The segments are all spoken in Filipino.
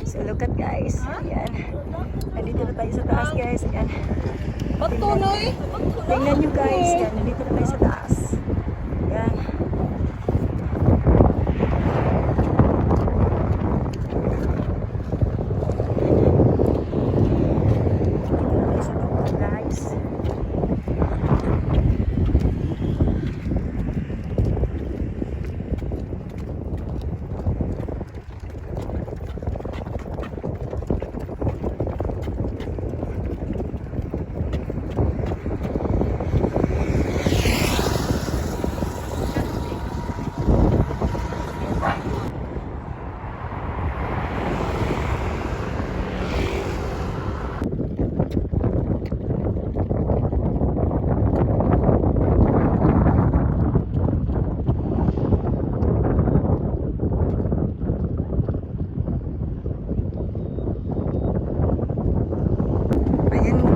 So look at guys. Ayan. Nandito na tayo sa taas guys. Ayan. Patuloy. Tingnan nyo guys. Ayan. Nandito na tayo sa taas. Ayan.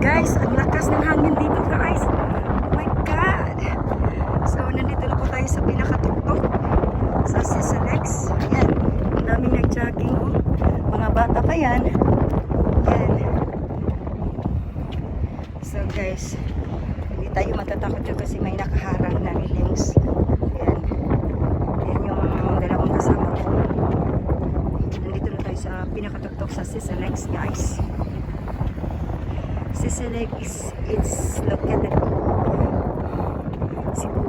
Guys, ang lakas ng hangin dito guys. Oh my God. So, nandito na po tayo sa pinakatuktok sa Sisalex. Ayan. Ang daming nag-jogging. Oh. Mga bata pa yan. Ayan. So guys, hindi tayo matatakot dito kasi may nakaharang na relims. Ayan. Ayan yung dalawang kasama ko. Nandito na tayo sa pinakatuktok sa Sisalex guys. Sisalex, it's located in Cebu.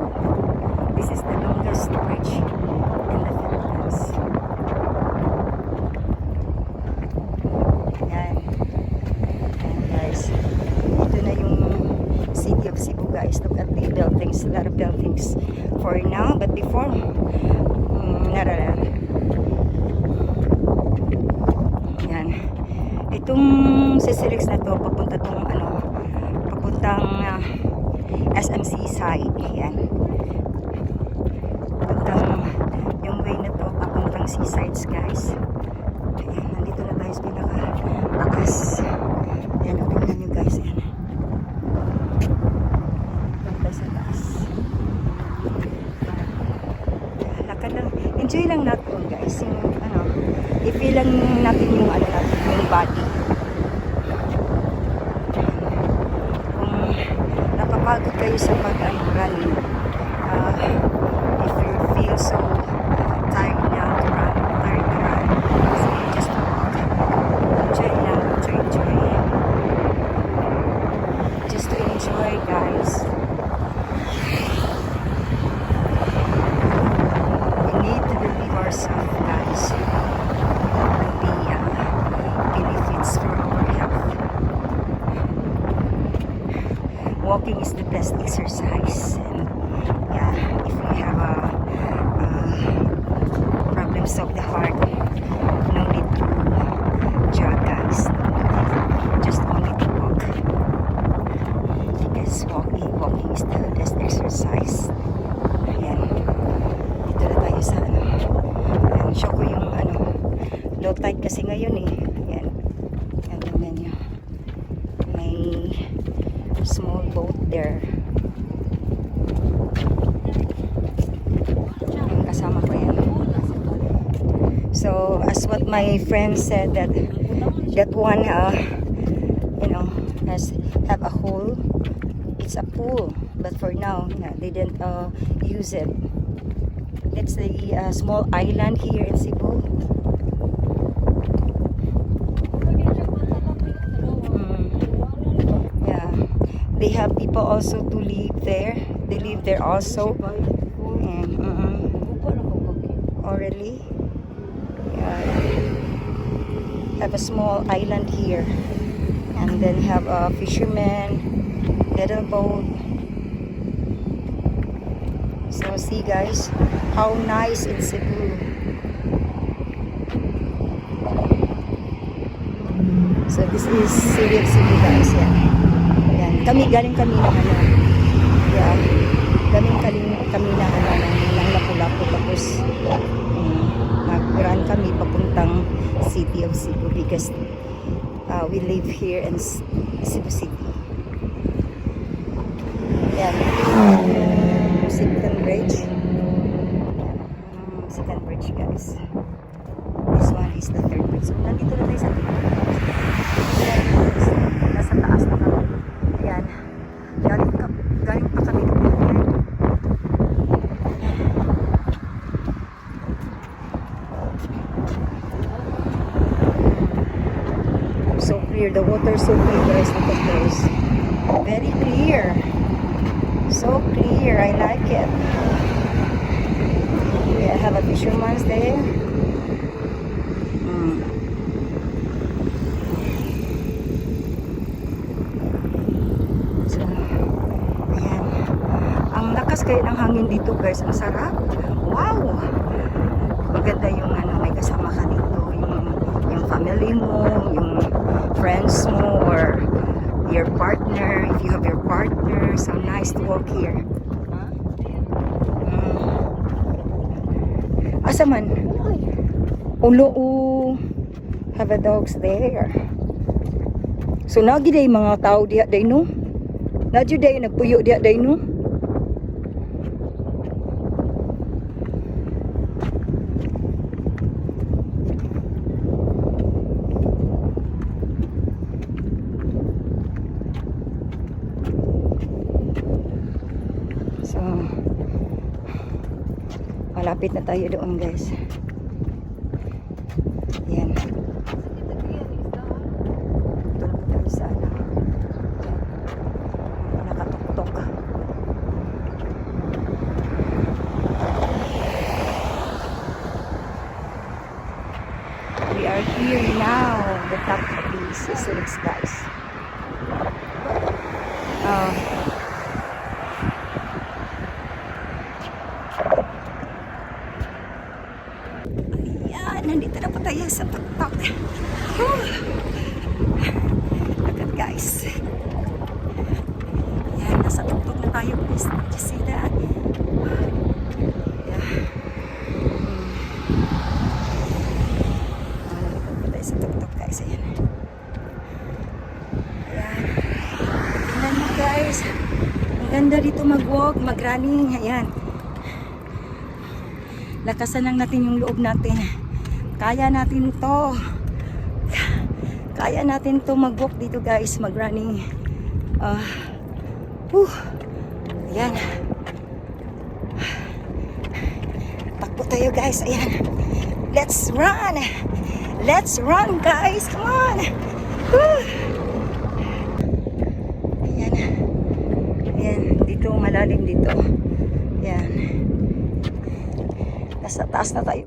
This is the longest bridge in the Philippines. Ayan. Ayan guys. Ito na yung city of Cebu guys. Look at the buildings. A lot of buildings for now. But before, narara. Ayan. Itong Sisalex na to, papunta tong papuntang SMC side. Ayan. Papuntang yung way na to, papuntang seasides guys. Ayan, nandito na tayo sa pinaka-taas. Ayan, tingnan nyo guys. Ayan. Nandito tayo sa taas. Lakad lang. Enjoy lang natin guys. Yung, i-feel lang natin yung yung body. Napapagod kayo sa pag-running. If you feel so tired now to run, so just walk. Enjoy lang, enjoy. Just to enjoy guys. We need to believe ourselves guys. Benefits for our health. Walking is the best exercise, and yeah, if you have problems of the heart, no need to jog guys, just only to walk, because walking is the best exercise. Ayan, dito na tayo sa ayan, show ko yung low tide kasi ngayon eh. Ayan, ayan, tingnan nyo, may small boat there. Yung kasama ko yan. So as what my friend said, that one has have a hole. It's a pool, but for now they didn't use it. It's a small island here in Cebu. They have people also to live there. They live there also. And, oh really? Yeah. Have a small island here, and then have a fisherman, little boat. So see guys, how nice in Cebu. So this is City of Cebu guys. Yeah. Galing kami ng yeah, kami ng Lapu-Lapu, tapos nag-run kami papuntang City of Cebu because we live here in Cebu City. Yan. Second bridge. Second bridge guys. This one is the third place. So, nandito na tayo sa nasa taas na kami. Ayan. Galing pa kami doon. So clear. The water is so clear, guys. Look at this. Very clear. So clear. I like it. Yeah, I have a fisherman's there. So, ayan. Ang lakas kaya ng hangin dito, guys. Ang sarap. Wow! Maganda yung may kasama ka dito. Yung family mo, yung friends mo, or your partner. If you have your partner, so nice to walk here. Huh? Asa man? Ulo, have a dogs there. So nagi day mga tao diha day no? Nadyo day nagpuyo diha day no? So malapit na tayo doon, guys. Yan. Doon po tayo sa nakatuktok. We are here now, the top of the Sicily skies. Ayan, nandito na po tayo sa tuktok. Look at, guys. Ayan, nasa tuktok na tayo, guys. Did you see that? Yeah. Nandito po tayo sa tuktok, guys. Ayan. Ayan. Tingnan mo, guys. Ang ganda dito mag-walk, mag-running. Ayan. Lakasan lang natin yung loob natin. Kaya natin to. Kaya natin to mag-walk dito, guys. Mag-running. Ayan. Takbo tayo, guys. Ayan. Let's run. Let's run, guys. Come on. Ayan. Ayan. Dito, malalim dito. Ayan. Nasa taas na tayo.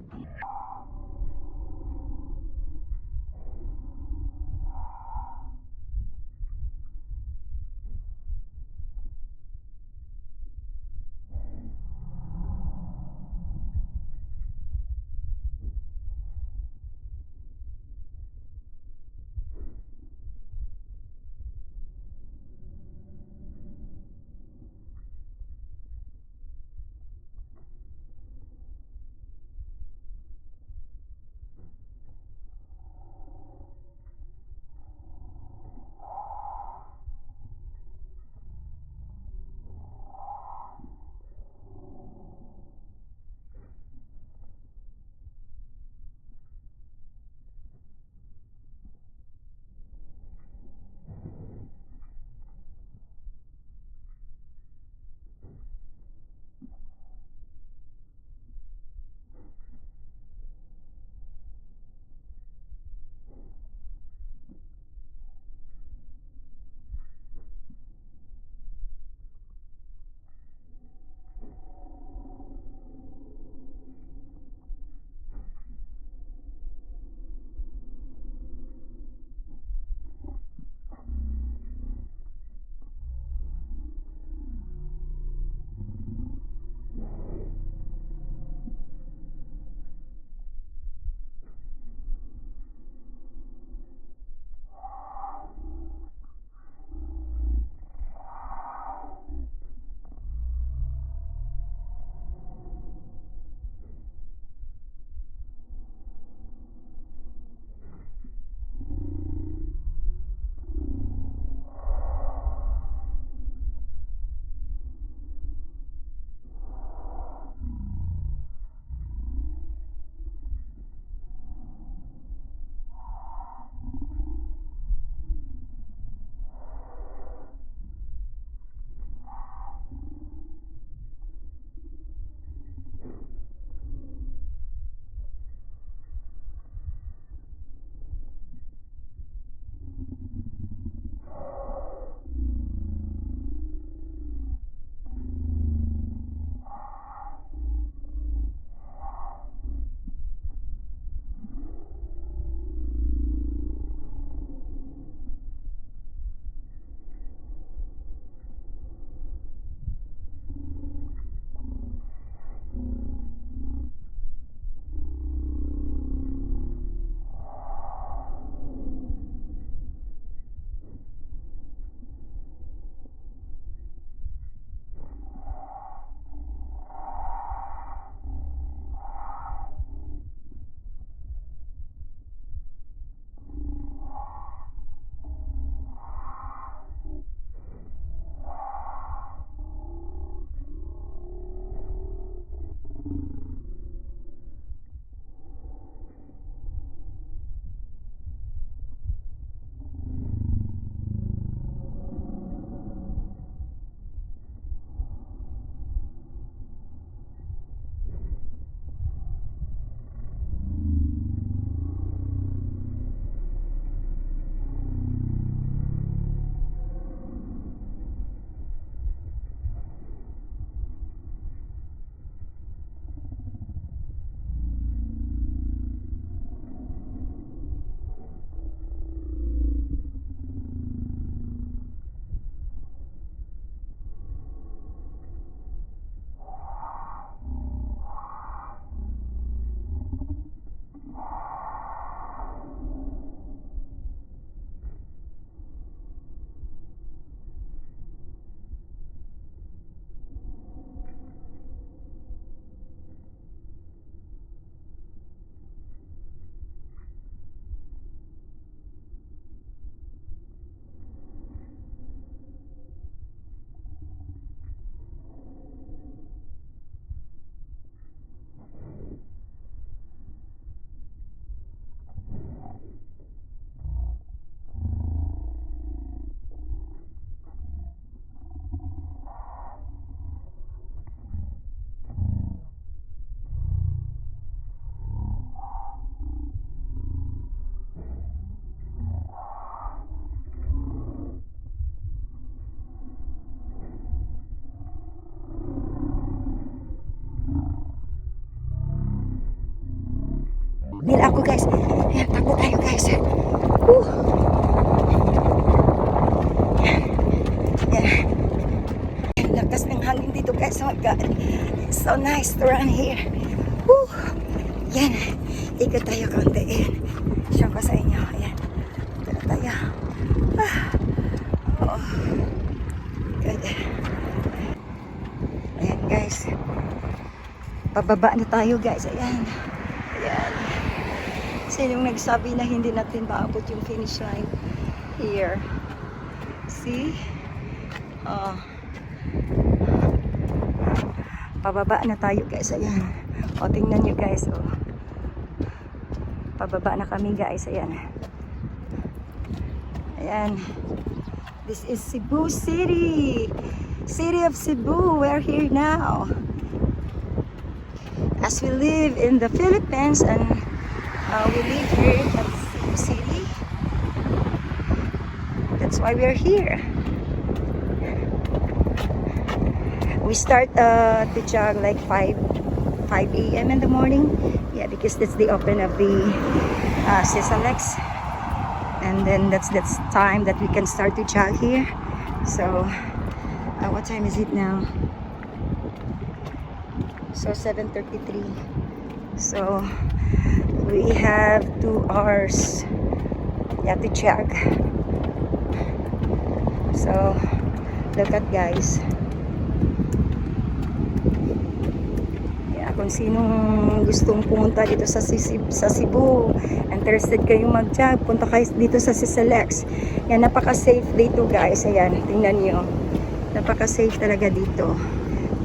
So nice to run here. Woo! Yan. Ikot tayo konti. Ayan. Show ko sa inyo. Ayan. Ito na tayo. Ah. Oh. Good. Ayan guys. Pababa na tayo guys. Ayan. Ayan. Sinong nagsabi na hindi natin maabot yung finish line? Here. See? Oh. Pababa na tayo guys. Ayan. O, tingnan nyo guys. O. Pababa na kami guys. Ayan. Ayan. This is Cebu City. City of Cebu. We're here now. As we live in the Philippines and we live here at Cebu City. That's why we're here. We start to jog like 5 a.m. in the morning. Yeah, because that's the open of the Sisalex. And then that's time that we can start to jog here. So, what time is it now? So, 7:33. So, we have 2 hours to jog. So, look at guys. Kung sinong gustong pumunta dito sa Cebu, interested kayong mag-jog, punta kayo dito sa Sisalex. Yan, napaka-safe dito guys. Ayan, tingnan nyo. Napaka-safe talaga dito.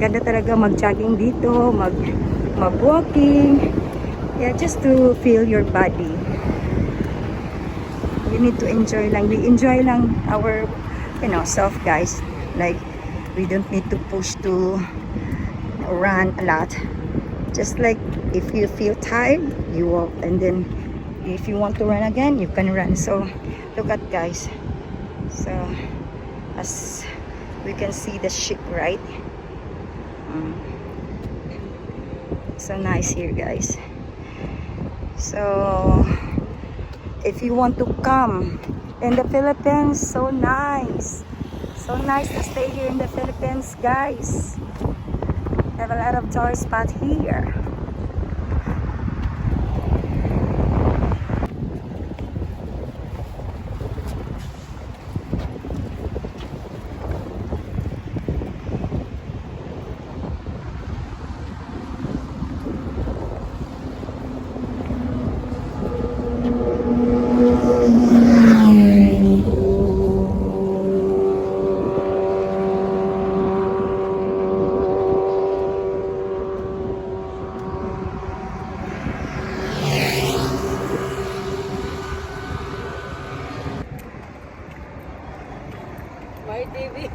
Ganda talaga mag-jogging dito, mag-walking. Yeah, just to feel your body. We need to enjoy lang. We enjoy lang our, self guys. Like, we don't need to push to run a lot. Just like if you feel tired, you walk, and then if you want to run again, you can run. So look at guys. So as we can see the ship, right? So nice here guys. So if you want to come in the Philippines, so nice to stay here in the Philippines guys. Have a lot of tourist spot here. My TV.